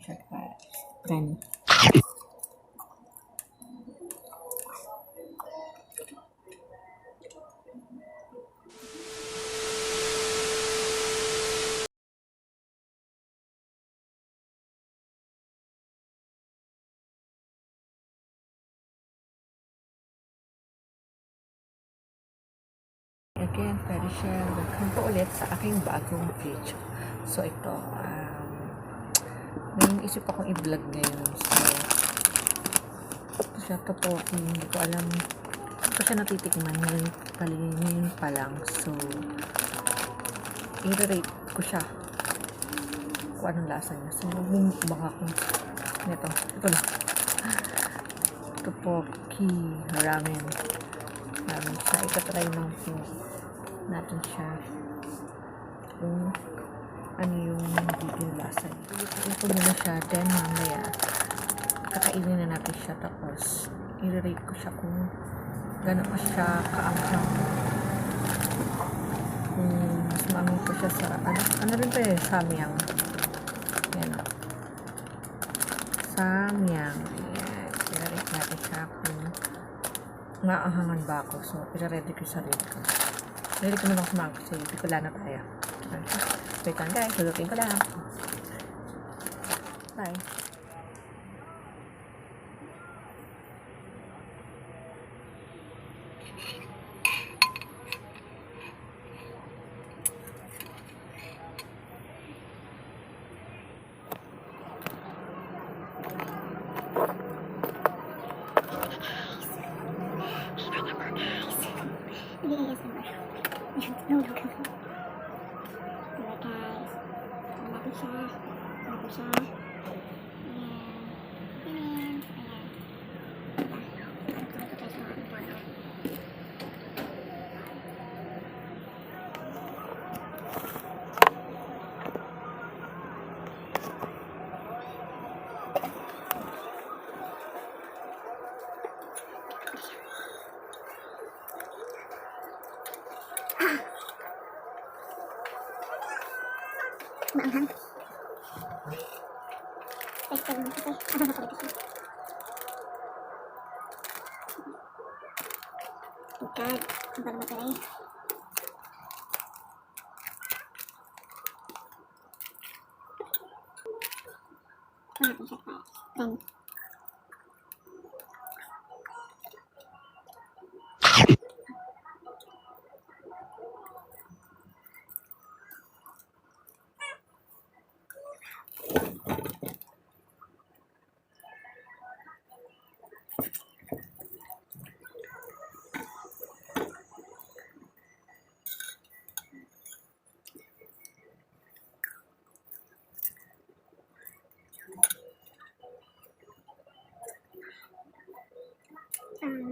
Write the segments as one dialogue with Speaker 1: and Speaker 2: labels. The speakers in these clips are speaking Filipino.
Speaker 1: check that. Then again, pwede share. Welcome po ulit sa aking bagong video. So ito, may isip akong i-vlog ngayon. So siya to po, hindi ko alam, hindi ko siya natitikman ngayon pa lang. So i-rate ko siya kung anong lasa niya. So magbumukbang ako nito. Ito na. Tteokbokki ramen siya. Itatry lang po natin siya kung ano yung magiging lasa niya. Ito muna siya, then mamaya kakainin na natin siya, tapos i-rate ko siya kung gano'n pa siya kaanghang, kung mas maanghang po siya sa ano rin pa samyang. Yan o, samyang. Ayan, i-rate natin siya kung maanghangan ba ako. So i-ready ko sa sarili ko. Ready ko naman kumain kasi Bicolana tayo. Wait lang guys, lulutin ko lang. Bye.
Speaker 2: No, guys. Malapit siya. Malapit siya. Ayan. Maanghang. Tester mo kasi. Ano na pala siya? God, ang bago pala eh. Malapit siya pa. Then,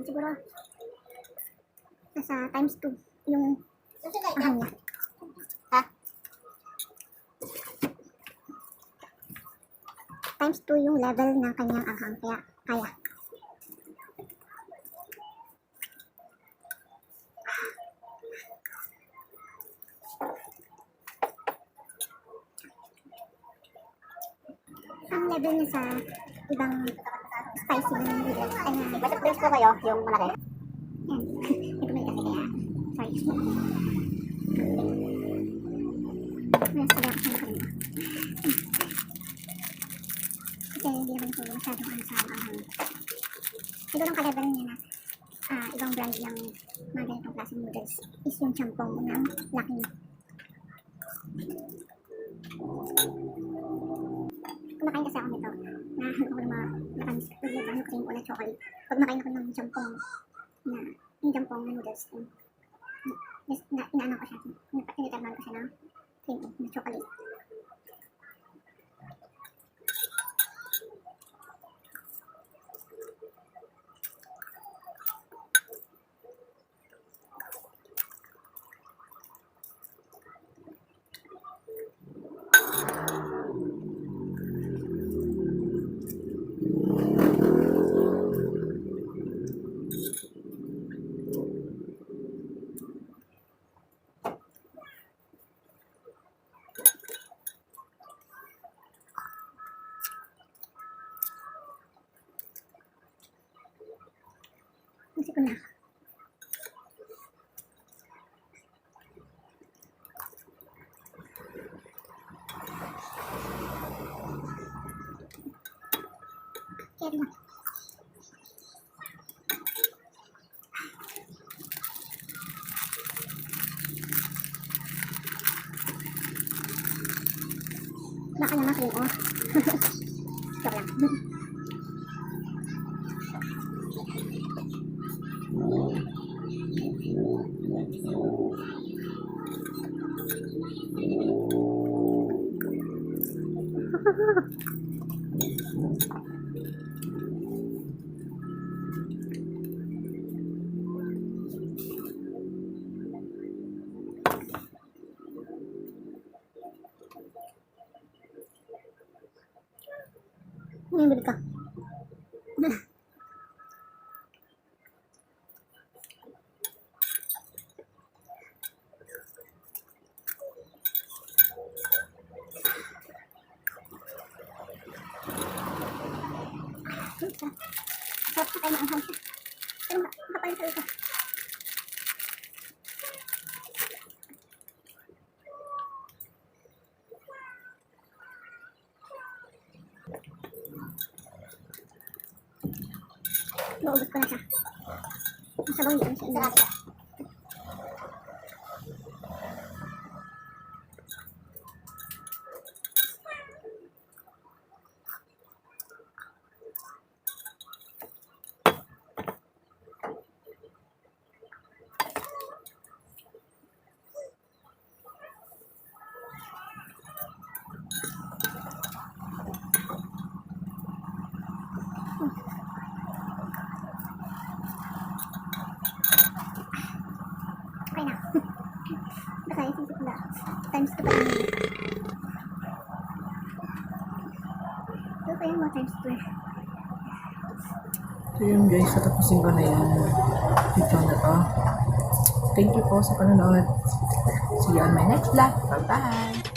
Speaker 2: siguro nasa times 2 yung ahang niya. Ha? Times 2 yung level ng kanyang ahang, kaya kaya. Ang level niya sa ibang spicy ng noodles ay na. Basta place ko kayo yung malaki. Yan. Ito may kasi kaya. Sorry. Mas sarap ng kanila. Kasi hindi naman ito masyadong ano sa ahang. Siguro ang ka-level niya na ibang brand ng mga ganitong klaseng noodles is yung champong ng Lucky. Kumakain kasi ako nito. Nahanap ako ng mga nakamis. Ano kasi yung ulat chocolate. Pag nakain ako ng champong na yung champong na noodles, inaano ko siya. Piniterman ko siya ng cream na chocolate. Sisipon na. Carry na. Baka naman kayo, oh. Joke lang. Bili ka. Sarap na tayo maanghang siya. Pero makapal sa ito. Maubos ko na siya. Masabaw yun siya. Sarap. Okay na. Basta yung sisip na. Times 2 pa yun. Ito pa yun mo times 2.
Speaker 1: So yun guys, tatapusin ko na yung video na to. Thank you po sa panonood. See you on my next vlog. Bye-bye!